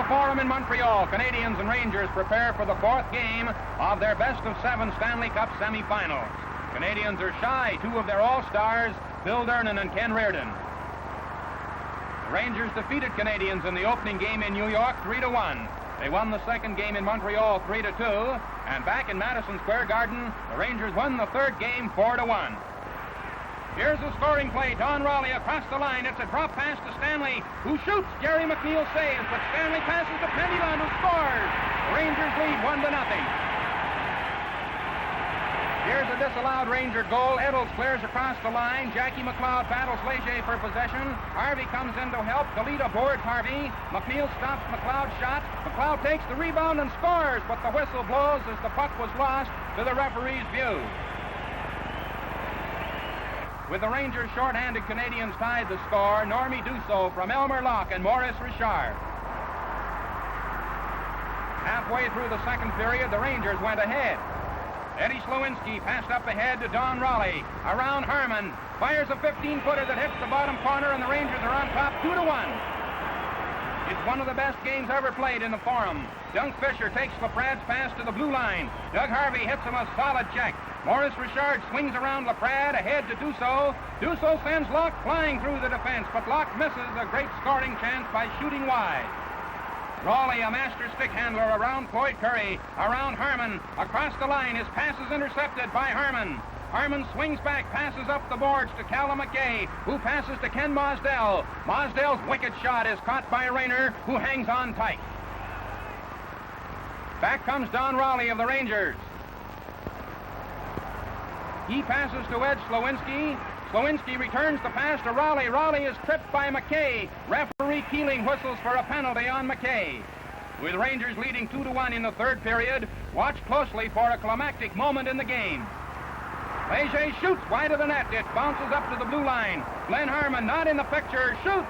Forum in Montreal, Canadians and Rangers prepare for the fourth game of their best-of-7 Stanley Cup semifinals. Canadians are shy two of their all-stars, Bill Durnan and Ken Reardon. The Rangers defeated Canadians in the opening game in New York 3-1. They won the second game in Montreal 3-2, and back in Madison Square Garden, the Rangers won the third game 4-1. Here's the scoring play. Don Raleigh across the line. It's a drop pass to Stanley, who shoots. Jerry McNeil saves, but Stanley passes to Pendleton, who scores. The Rangers lead 1-0. Here's a disallowed Ranger goal. Eddles clears across the line. Jackie McLeod battles Leger for possession. Harvey comes in to help. Galita boards Harvey. McNeil stops McLeod's shot. McLeod takes the rebound and scores, but the whistle blows as the puck was lost to the referee's view. With the Rangers short-handed, Canadians tied the score. Normie Dussault from Elmer Locke and Maurice Richard. Halfway through the second period, the Rangers went ahead. Eddie Slowinski passed up ahead to Don Raleigh. Around Harmon. Fires a 15-footer that hits the bottom corner, and the Rangers are on top 2-1. It's one of the best games ever played in the Forum. Dunk Fisher takes LaPrade's pass to the blue line. Doug Harvey hits him a solid check. Maurice Richard swings around LaPrade ahead to Dussault. Dussault sends Locke flying through the defense, but Locke misses a great scoring chance by shooting wide. Raleigh, a master stick handler, around Floyd Curry, around Harmon. Across the line, his pass is intercepted by Harmon. Harmon swings back, passes up the boards to Callum McKay, who passes to Ken Mosdell. Mosdell's wicked shot is caught by Rayner, who hangs on tight. Back comes Don Raleigh of the Rangers. He passes to Ed Slowinski. Slowinski returns the pass to Raleigh. Raleigh is tripped by McKay. Referee Keeling whistles for a penalty on McKay. With Rangers leading 2-1 in the third period, watch closely for a climactic moment in the game. Leger shoots wide of the net. It bounces up to the blue line. Glenn Harmon, not in the picture, shoots.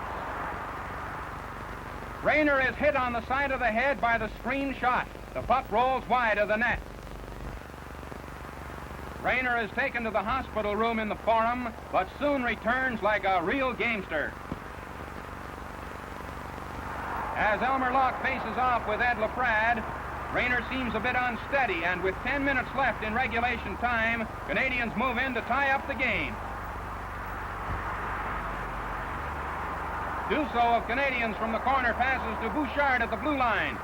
Rayner is hit on the side of the head by the screen shot. The puck rolls wide of the net. Rayner is taken to the hospital room in the Forum, but soon returns like a real gamester. As Elmer Locke faces off with Ed LaPrade, Rayner seems a bit unsteady, and with 10 minutes left in regulation time, Canadians move in to tie up the game. Dussault of Canadians from the corner passes to Bouchard at the blue line.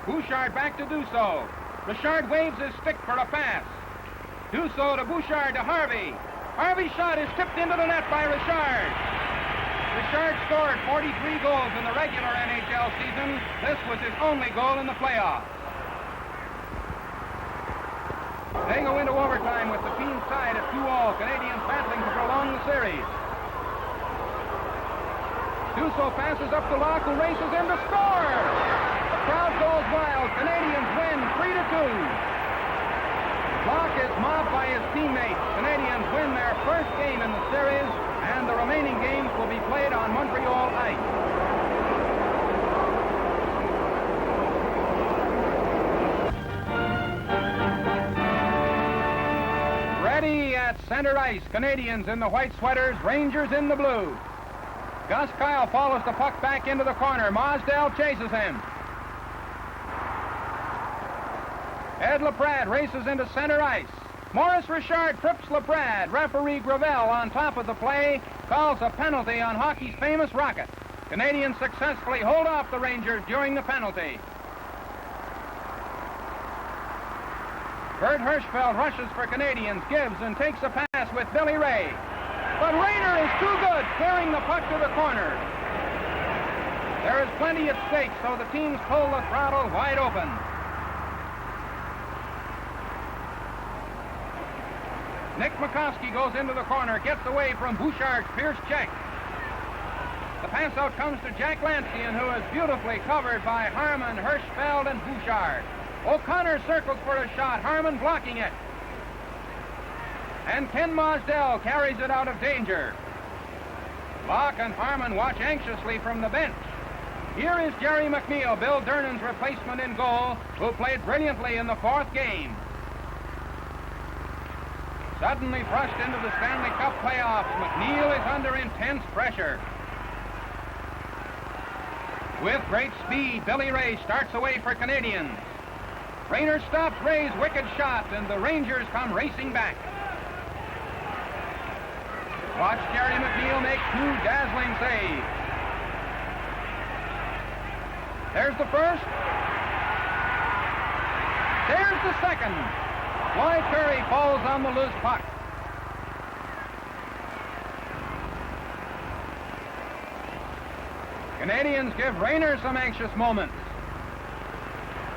Bouchard back to Dussault. Richard waves his stick for a pass. Dussault to Bouchard to Harvey. Harvey's shot is tipped into the net by Richard. Richard scored 43 goals in the regular NHL season. This was his only goal in the playoffs. They go into overtime with the team tied at 2-2. Canadians battling to prolong the series. Dussault passes up to Locke, who races in to score. The crowd goes wild. Canadians win 3-2. Locke is mobbed by his teammates. Canadians win their first game in the series, and the remaining games will be played on Montreal ice. Ready at center ice. Canadians in the white sweaters, Rangers in the blue. Gus Kyle follows the puck back into the corner. Mosdell chases him. Ed LaPrade races into center ice. Maurice Richard trips LaPrade. Referee Gravel on top of the play calls a penalty on hockey's famous Rocket. Canadians successfully hold off the Rangers during the penalty. Bert Hirschfeld rushes for Canadians, gives and takes a pass with Billy Ray. But Rayner is too good, clearing the puck to the corner. There is plenty at stake, so the teams pull the throttle wide open. Nick McCoskey goes into the corner, gets away from Bouchard's fierce check. The pass out comes to Jack Lancian, who is beautifully covered by Harmon, Hirschfeld, and Bouchard. O'Connor circles for a shot, Harmon blocking it. And Ken Mosdell carries it out of danger. Locke and Harmon watch anxiously from the bench. Here is Jerry McNeil, Bill Durnan's replacement in goal, who played brilliantly in the fourth game. Suddenly thrust into the Stanley Cup playoffs, McNeil is under intense pressure. With great speed, Billy Ray starts away for Canadians. Rayner stops Ray's wicked shot, and the Rangers come racing back. Watch Jerry McNeil make 2 dazzling saves. There's the first. There's the second. Floyd Curry falls on the loose puck. Canadians give Rayner some anxious moments.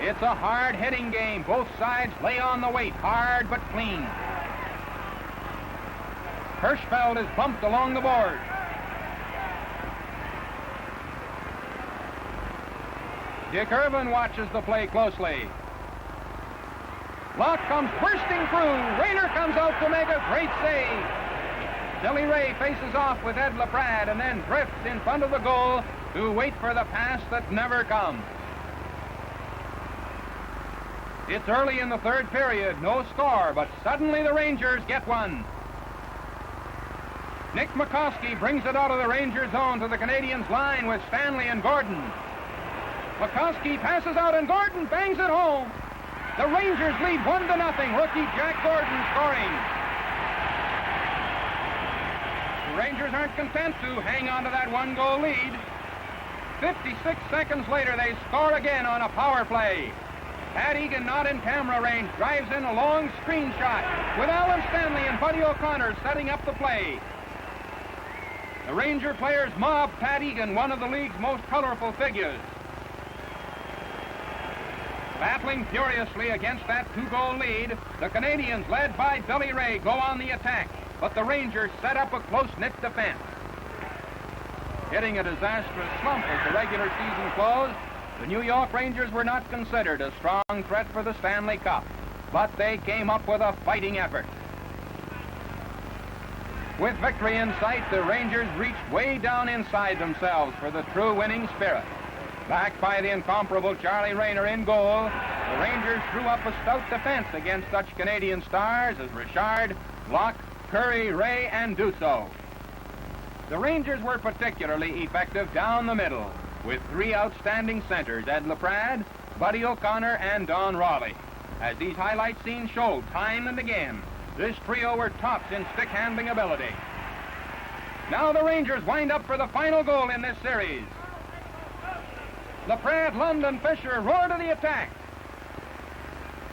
It's a hard-hitting game. Both sides lay on the weight, hard but clean. Hirschfeld is bumped along the board. Dick Irvin watches the play closely. Locke comes bursting through. Rayner comes out to make a great save. Billy Ray faces off with Ed LaPrade and then drifts in front of the goal to wait for the pass that never comes. It's early in the third period, no score, but suddenly the Rangers get one. Nick McCoskey brings it out of the Rangers zone to the Canadiens line with Stanley and Gordon. McCoskey passes out and Gordon bangs it home. The Rangers lead 1-0. Rookie Jack Gordon scoring. The Rangers aren't content to hang on to that 1-goal lead. 56 seconds later, they score again on a power play. Pat Egan, not in camera range, drives in a long screen shot with Alan Stanley and Buddy O'Connor setting up the play. The Ranger players mob Pat Egan, one of the league's most colorful figures. Battling furiously against that 2-goal lead, the Canadians, led by Billy Ray, go on the attack, but the Rangers set up a close-knit defense. Hitting a disastrous slump as the regular season closed, the New York Rangers were not considered a strong threat for the Stanley Cup, but they came up with a fighting effort. With victory in sight, the Rangers reached way down inside themselves for the true winning spirit. Backed by the incomparable Charlie Rayner in goal, the Rangers drew up a stout defense against such Canadian stars as Richard, Locke, Curry, Ray, and Dussault. The Rangers were particularly effective down the middle, with 3 outstanding centers, Ed LaPrade, Buddy O'Connor, and Don Raleigh. As these highlight scenes showed time and again, this trio were tops in stick-handling ability. Now the Rangers wind up for the final goal in this series. LaPrade, Lund, and Fisher roar to the attack.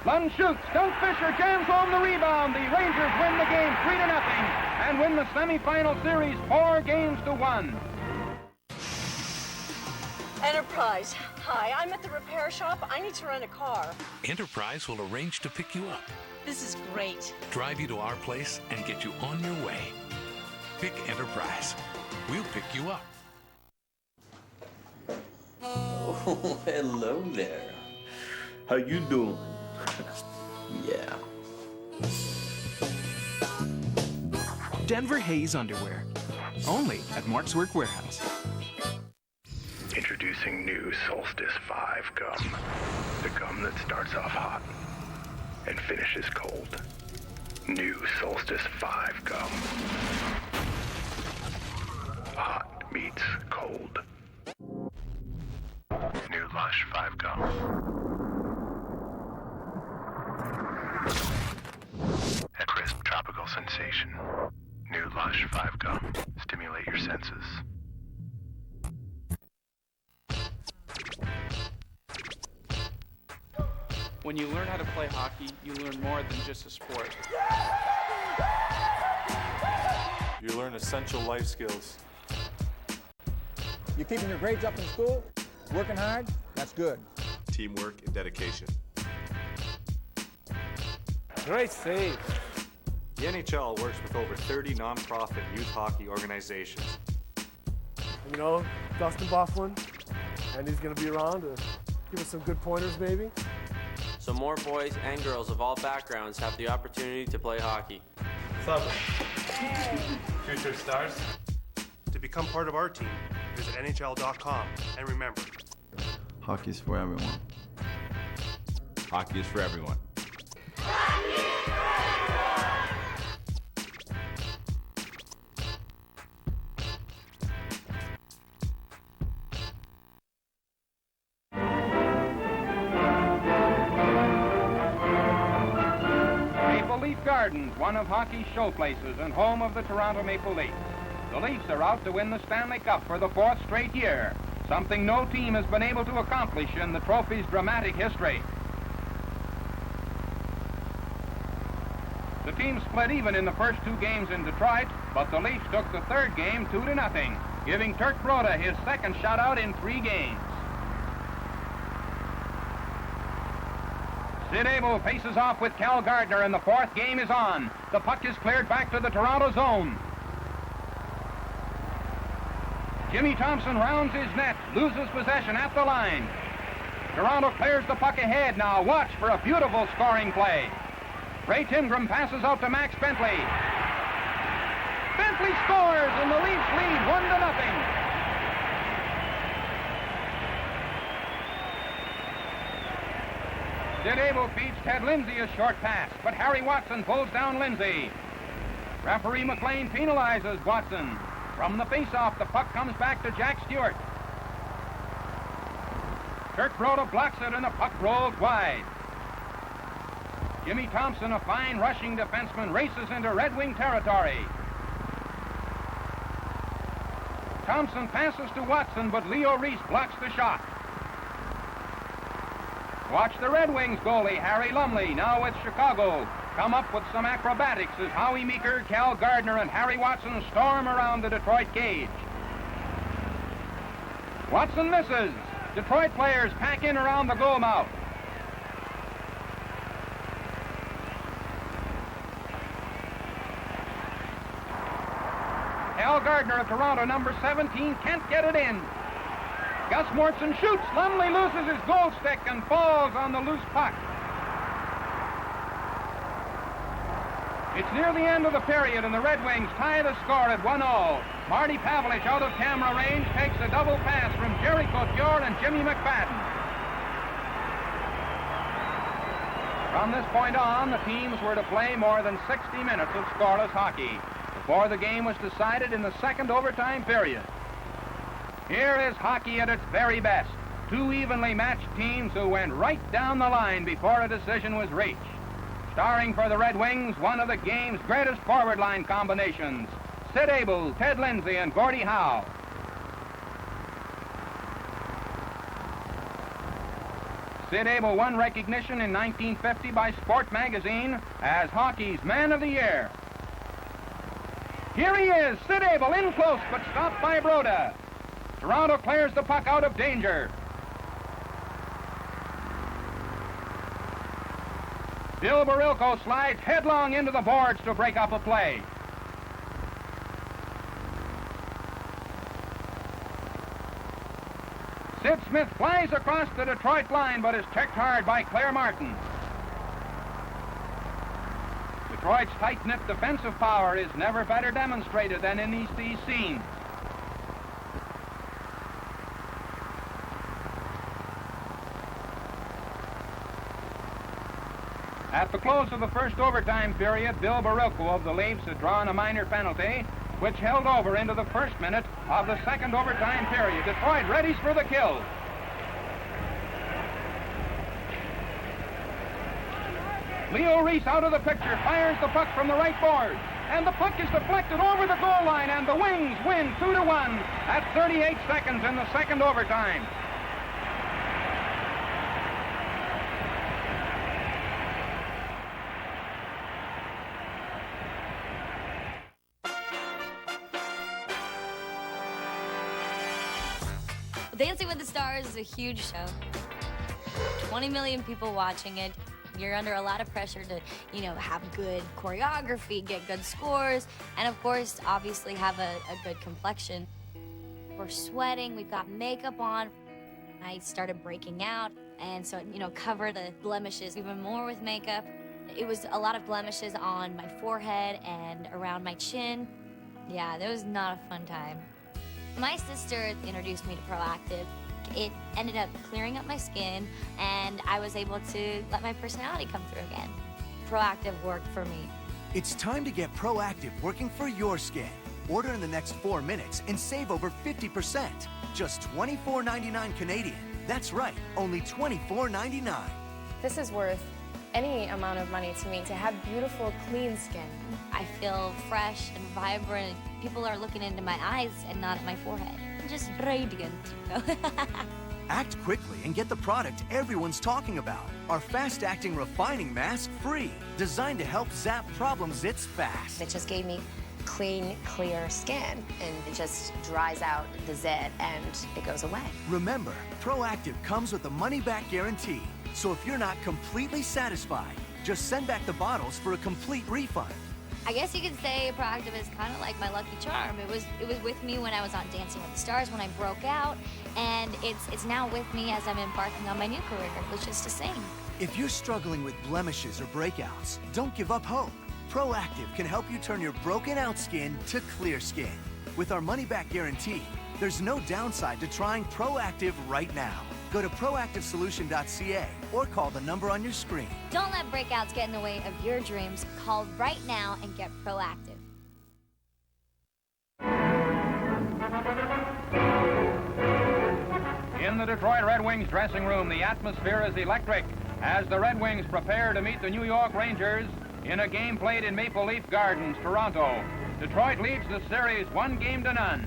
Lund shoots. Stout Fisher jams home the rebound. The Rangers win the game 3-0 and win the semifinal series 4-1. Enterprise. Hi, I'm at the repair shop. I need to rent a car. Enterprise will arrange to pick you up, This is great. drive you to our place, and get you on your way. Pick Enterprise. We'll pick you up. Oh, hello there. How you doing? Yeah. Denver Hayes underwear. Only at Mark's Work Warehouse. Introducing new Solstice 5 gum. The gum that starts off hot and finishes cold. New Solstice 5 gum. Hot meets cold. New Lush 5 gum. A crisp tropical sensation. New Lush 5 gum. Stimulate your senses. When you learn how to play hockey, you learn more than just a sport. You learn essential life skills. You keeping your grades up in school? Working hard? That's good. Teamwork and dedication. Great save. The NHL works with over 30 nonprofit youth hockey organizations. You know, Dustin Bufflin, and he's going to be around to give us some good pointers, maybe. So more boys and girls of all backgrounds have the opportunity to play hockey. What's up? Future stars? To become part of our team, visit NHL.com. And remember, Hockey's for everyone. hockey is for everyone. Gardens, one of hockey's showplaces and home of the Toronto Maple Leafs. The Leafs are out to win the Stanley Cup for the 4th straight year, something no team has been able to accomplish in the trophy's dramatic history. The team split even in the first 2 games in Detroit, but the Leafs took the 3rd game 2-0, giving Turk Broda his 2nd shutout in 3 games. Sid Abel faces off with Cal Gardner, and the 4th game is on. The puck is cleared back to the Toronto zone. Jimmy Thompson rounds his net, loses possession at the line. Toronto clears the puck ahead now. Watch for a beautiful scoring play. Ray Tingram passes out to Max Bentley. Bentley scores, and the Leafs lead 1-0. Sid Abel feeds Ted Lindsay a short pass, but Harry Watson pulls down Lindsay. Referee McLean penalizes Watson. From the face-off, the puck comes back to Jack Stewart. Turk Broda blocks it, and the puck rolls wide. Jimmy Thompson, a fine rushing defenseman, races into Red Wing territory. Thompson passes to Watson, but Leo Reese blocks the shot. Watch the Red Wings goalie, Harry Lumley, now with Chicago, come up with some acrobatics as Howie Meeker, Cal Gardner, and Harry Watson storm around the Detroit cage. Watson misses. Detroit players pack in around the goal mouth. Cal Gardner of Toronto, number 17, can't get it in. Gus Mortson shoots. Lumley loses his goal stick and falls on the loose puck. It's near the end of the period, and the Red Wings tie the score at 1-0. Marty Pavelich, out of camera range, takes a double pass from Jerry Couture and Jimmy McFadden. From this point on, the teams were to play more than 60 minutes of scoreless hockey before the game was decided in the 2nd overtime period. Here is hockey at its very best. 2 evenly matched teams who went right down the line before a decision was reached. Starring for the Red Wings, one of the game's greatest forward line combinations, Sid Abel, Ted Lindsay, and Gordie Howe. Sid Abel won recognition in 1950 by Sport magazine as hockey's Man of the Year. Here he is, Sid Abel, in close, but stopped by Broda. Toronto clears the puck out of danger. Bill Barilko slides headlong into the boards to break up a play. Sid Smith flies across the Detroit line, but is checked hard by Claire Martin. Detroit's tight-knit defensive power is never better demonstrated than in these scenes. At the close of the first overtime period, Bill Barilko of the Leafs had drawn a minor penalty, which held over into the 1st minute of the 2nd overtime period. Detroit readies for the kill. Leo Reese out of the picture, fires the puck from the right board, and the puck is deflected over the goal line, and the Wings win 2-1 at 38 seconds in the 2nd overtime. Dancing with the Stars is a huge show. 20 million people watching it. You're under a lot of pressure to, have good choreography, get good scores, and of course, obviously have a good complexion. We're sweating, we've got makeup on. I started breaking out, and so, cover the blemishes even more with makeup. It was a lot of blemishes on my forehead and around my chin. Yeah, that was not a fun time. My sister introduced me to Proactive. It ended up clearing up my skin, and I was able to let my personality come through again. Proactive worked for me. It's time to get Proactive working for your skin. Order in the next 4 minutes and save over 50%. Just $24.99 Canadian. That's right, only $24.99. This is worth any amount of money to me to have beautiful, clean skin. I feel fresh and vibrant. People are looking into my eyes and not at my forehead. Just radiant. Act quickly and get the product everyone's talking about. Our fast-acting refining mask free, designed to help zap problem zits fast. It just gave me clean, clear skin, and it just dries out the zit and it goes away. Remember, Proactive comes with a money-back guarantee. So if you're not completely satisfied, just send back the bottles for a complete refund. I guess you could say Proactive is kind of like my lucky charm. It was with me when I was on Dancing with the Stars when I broke out, and it's now with me as I'm embarking on my new career, which is to sing. If you're struggling with blemishes or breakouts, don't give up hope. Proactive can help you turn your broken out skin to clear skin. With our money-back guarantee, there's no downside to trying Proactive right now. Go to proactivesolution.ca or call the number on your screen. Don't let breakouts get in the way of your dreams. Call right now and get Proactive. In the Detroit Red Wings dressing room, the atmosphere is electric as the Red Wings prepare to meet the New York Rangers in a game played in Maple Leaf Gardens, Toronto. Detroit leads the series 1-0.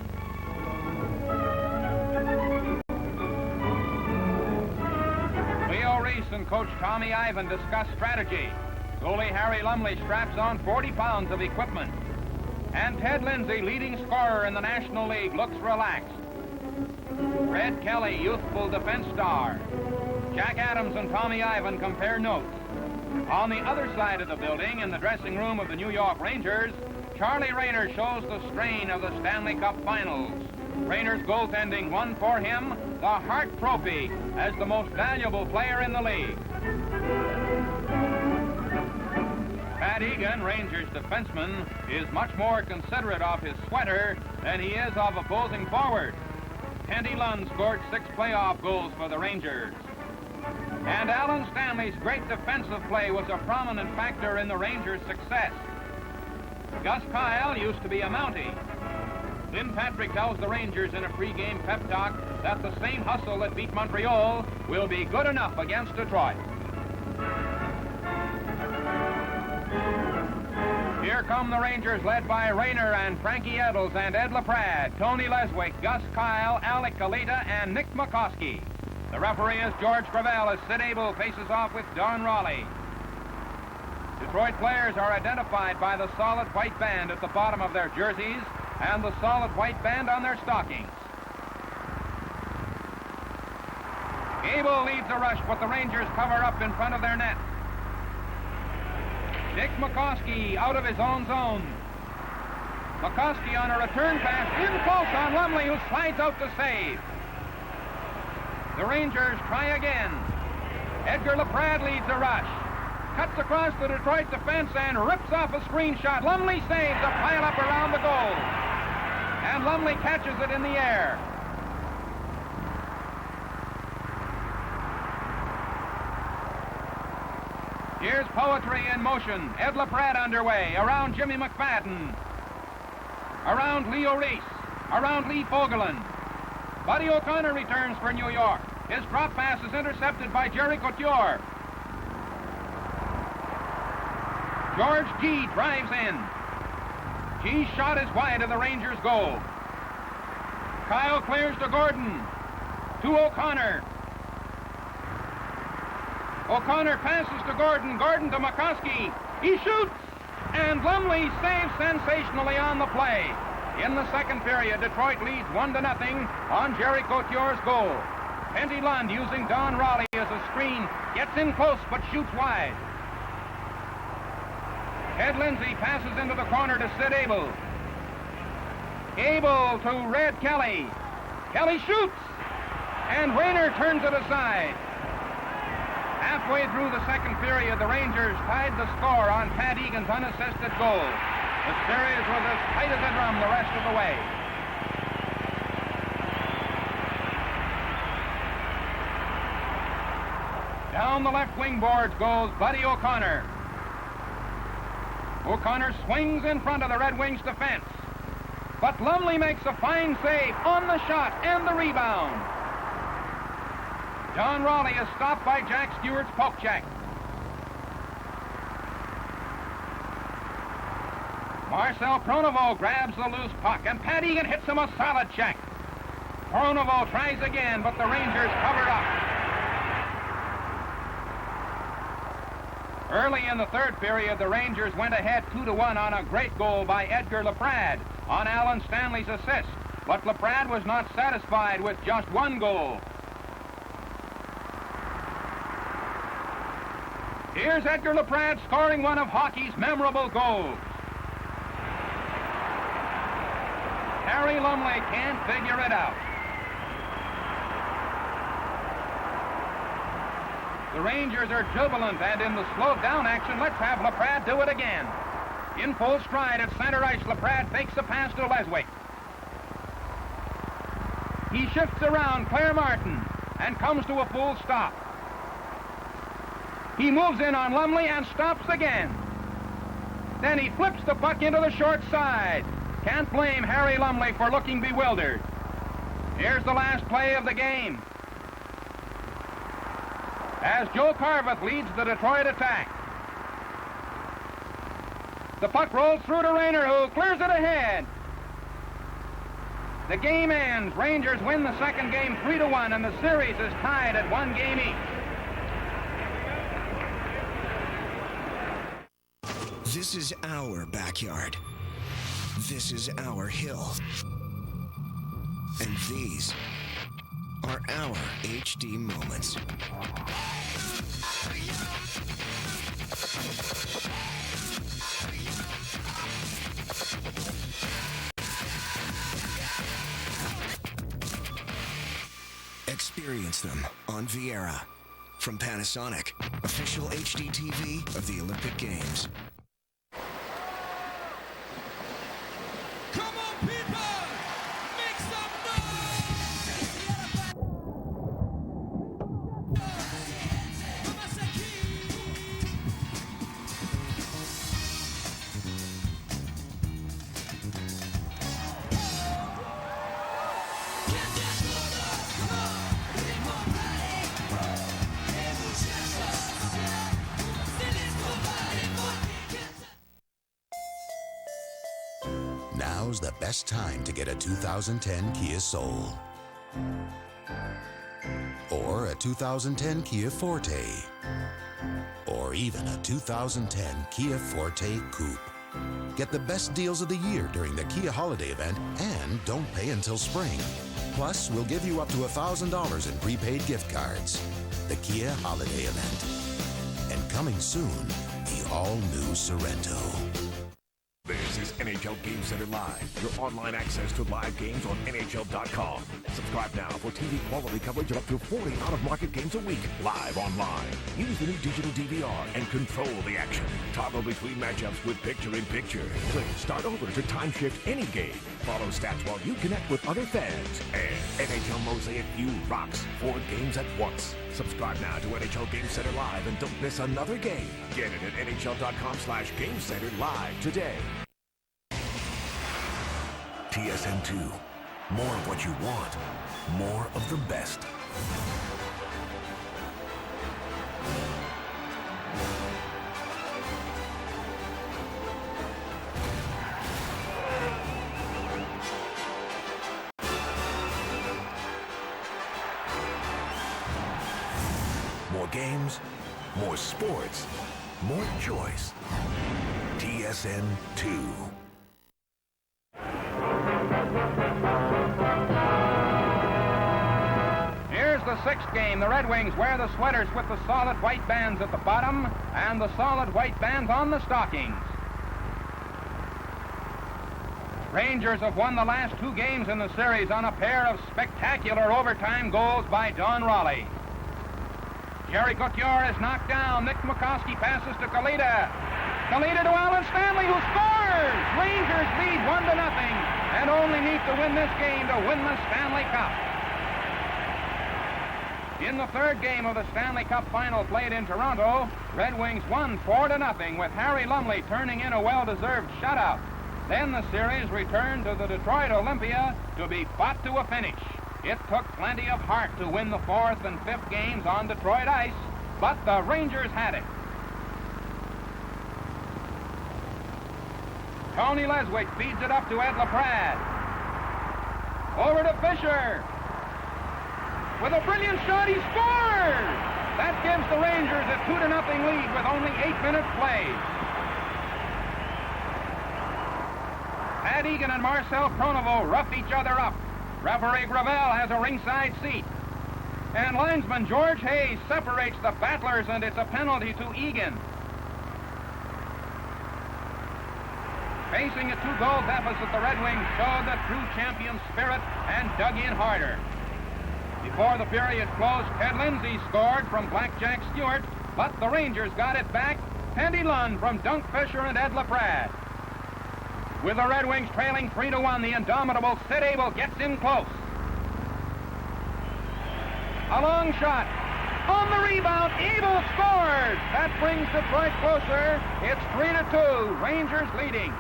Leo Reese and coach Tommy Ivan discuss strategy. Goalie Harry Lumley straps on 40 pounds of equipment. And Ted Lindsay, leading scorer in the National League, looks relaxed. Red Kelly, youthful defense star. Jack Adams and Tommy Ivan compare notes. On the other side of the building, in the dressing room of the New York Rangers, Charlie Rayner shows the strain of the Stanley Cup Finals. Rayner's goaltending won for him the Hart Trophy as the most valuable player in the league. Pat Egan, Rangers defenseman, is much more considerate of his sweater than he is of opposing forwards. Kenny Lund scored 6 playoff goals for the Rangers. And Alan Stanley's great defensive play was a prominent factor in the Rangers' success. Gus Kyle used to be a Mountie. Lynn Patrick tells the Rangers in a pre-game pep talk that the same hustle that beat Montreal will be good enough against Detroit. Here come the Rangers, led by Rayner and Frankie Edels and Ed LaPrade, Tony Leswick, Gus Kyle, Alec Kalita, and Nick McCoskey. The referee is George Gravel as Sid Abel faces off with Don Raleigh. Detroit players are identified by the solid white band at the bottom of their jerseys and the solid white band on their stockings. Abel leads the rush, but the Rangers cover up in front of their net. Dick McCoskey out of his own zone. McCoskey on a return pass, in close on Lumley, who slides out to save. The Rangers try again. Edgar LaPrade leads the rush. Cuts across the Detroit defense and rips off a screen shot. Lumley saves a pile-up around the goal. And Lumley catches it in the air. Here's poetry in motion. Ed LaPrade underway. Around Jimmy McFadden. Around Leo Reese. Around Lee Fogelin. Buddy O'Connor returns for New York. His drop pass is intercepted by Jerry Couture. George Gee drives in. Gee's shot is wide of the Rangers' goal. Kyle clears to Gordon. To O'Connor. O'Connor passes to Gordon. Gordon to McCoskey. He shoots. And Lumley saves sensationally on the play. In the second period, Detroit leads 1-0 on Jerry Couture's goal. Penty Lund, using Don Raleigh as a screen, gets in close but shoots wide. Ted Lindsay passes into the corner to Sid Abel. Abel to Red Kelly. Kelly shoots, and Rayner turns it aside. Halfway through the second period, the Rangers tied the score on Pat Egan's unassisted goal. The series was as tight as a drum the rest of the way. Down the left wing boards goes Buddy O'Connor. O'Connor swings in front of the Red Wings defense. But Lumley makes a fine save on the shot and the rebound. John Raleigh is stopped by Jack Stewart's poke check. Marcel Pronovo grabs the loose puck, and Pat Egan hits him a solid check. Pronovo tries again, but the Rangers covered up. Early in the third period, the Rangers went ahead 2-1 on a great goal by Edgar Laprade on Alan Stanley's assist. But Laprade was not satisfied with just one goal. Here's Edgar Laprade scoring one of hockey's memorable goals. Harry Lumley can't figure it out. The Rangers are jubilant, and in the slowed down action, let's have Laprade do it again. In full stride at center ice, Laprade fakes a pass to Leswick. He shifts around Claire Martin and comes to a full stop. He moves in on Lumley and stops again. Then he flips the puck into the short side. Can't blame Harry Lumley for looking bewildered. Here's the last play of the game, as Joe Carveth leads the Detroit attack. The puck rolls through to Rayner, who clears it ahead. The game ends. Rangers win the second game 3-1, and the series is tied at 1 game each. This is our backyard. This is our hill. And these are our HD moments. Experience them on Viera from Panasonic, official HD TV of the Olympic Games. Come on, people! Make some Now's the best time to get a 2010 Kia Soul. Or a 2010 Kia Forte. Or even a 2010 Kia Forte Coupe. Get the best deals of the year during the Kia Holiday event and don't pay until spring. Plus, we'll give you up to $1,000 in prepaid gift cards. The Kia Holiday event. And coming soon, the all-new Sorrento. This is NHL Game Center Live, your online access to live games on NHL.com. Subscribe now for TV quality coverage of up to 40 out-of-market games a week, live online. Use the new digital DVR and control the action. Toggle between matchups with picture-in-picture. Click Start Over to time shift any game. Follow stats while you connect with other fans. And NHL Mosaic View rocks 4 games at once. Subscribe now to NHL Game Center Live and don't miss another game. Get it at NHL.com/Game Center Live today. TSN 2. More of what you want. More of the best. More games, more sports, more choice. TSN 2. Here's the 6th game. The Red Wings wear the sweaters with the solid white bands at the bottom and the solid white bands on the stockings. Rangers have won the last 2 games in the series on a pair of spectacular overtime goals by Don Raleigh. Jerry Couture is knocked down. Nick McCoskey passes to Kalita. Kalita to Alan Stanley, who scores! Rangers lead 1-0 and only need to win this game to win the Stanley Cup. In the 3rd game of the Stanley Cup final played in Toronto, Red Wings won 4-0 with Harry Lumley turning in a well-deserved shutout. Then the series returned to the Detroit Olympia to be fought to a finish. It took plenty of heart to win the 4th and 5th games on Detroit ice, but the Rangers had it. Tony Leswick feeds it up to Ed LaPrade. Over to Fisher. With a brilliant shot, he scores! That gives the Rangers a 2-0 lead with only 8 minutes played. Pat Egan and Marcel Pronovo rough each other up. Referee Gravel has a ringside seat. And linesman George Hayes separates the battlers, and it's a penalty to Egan. Facing a 2-goal deficit, the Red Wings showed the true champion spirit and dug in harder. Before the period closed, Ted Lindsay scored from Blackjack Stewart, but the Rangers got it back. Pendy Lund from Dunk Fisher and Ed LaPrade. With the Red Wings trailing 3-1, the indomitable Sid Abel gets in close. A long shot. On the rebound, Abel scores! That brings Detroit closer. It's 3-2, Rangers leading.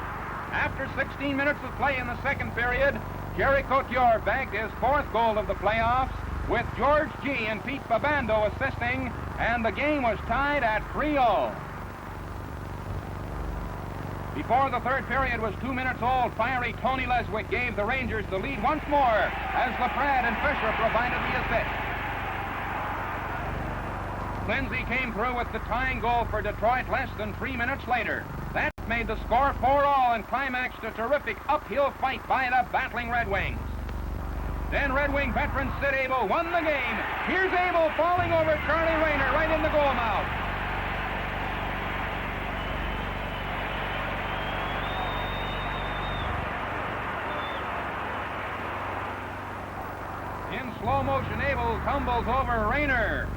After 16 minutes of play in the second period, Jerry Couture bagged his 4th goal of the playoffs, with George G. and Pete Babando assisting, and the game was tied at 3-0. Before the third period was 2 minutes old, fiery Tony Leswick gave the Rangers the lead once more as LaPrade and Fisher provided the assist. Lindsay came through with the tying goal for Detroit less than 3 minutes later. That made the score 4-4 and climaxed a terrific uphill fight by the battling Red Wings. Then Red Wing veteran Sid Abel won the game. Here's Abel falling over Charlie Rayner right in the goal mouth. In slow motion, Abel tumbles over Rayner.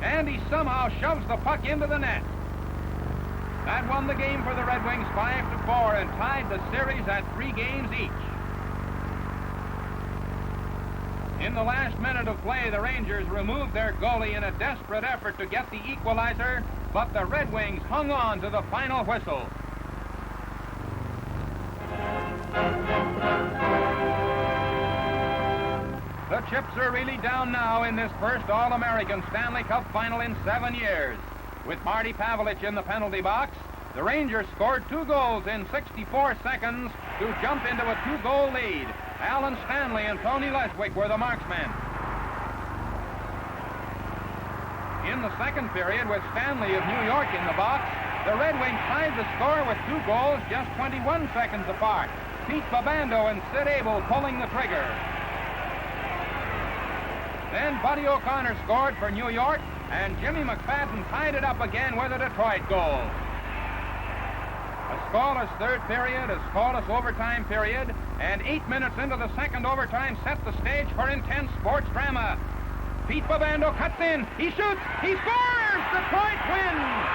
And he somehow shoves the puck into the net. That won the game for the Red Wings 5-4 and tied the series at 3 games each. In the last minute of play, the Rangers removed their goalie in a desperate effort to get the equalizer, but the Red Wings hung on to the final whistle. The chips are really down now in this first All-American Stanley Cup final in 7 years. With Marty Pavelich in the penalty box, the Rangers scored 2 goals in 64 seconds to jump into a 2-goal lead. Alan Stanley and Tony Leswick were the marksmen. In the second period, with Stanley of New York in the box, the Red Wings tied the score with 2 goals just 21 seconds apart. Pete Babando and Sid Abel pulling the trigger. Then Buddy O'Connor scored for New York, and Jimmy McFadden tied it up again with a Detroit goal. A scoreless third period, a scoreless overtime period, and 8 minutes into the second overtime set the stage for intense sports drama. Pete Babando cuts in, he shoots, he scores! Detroit wins!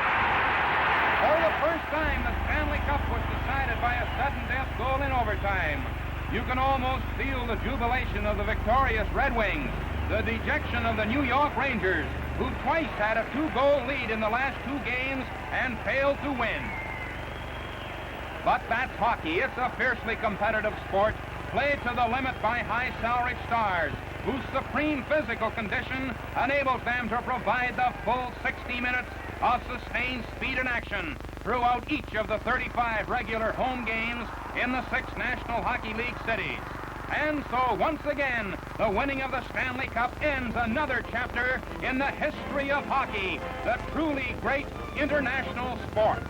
For the first time, the Stanley Cup was decided by a sudden death goal in overtime. You can almost feel the jubilation of the victorious Red Wings, the dejection of the New York Rangers, who twice had a 2-goal lead in the last 2 games and failed to win. But that's hockey. It's a fiercely competitive sport, played to the limit by high-salaried stars, whose supreme physical condition enables them to provide the full 60 minutes of sustained speed and action throughout each of the 35 regular home games in the 6 National Hockey League cities. And so, once again, the winning of the Stanley Cup ends another chapter in the history of hockey, the truly great international sport.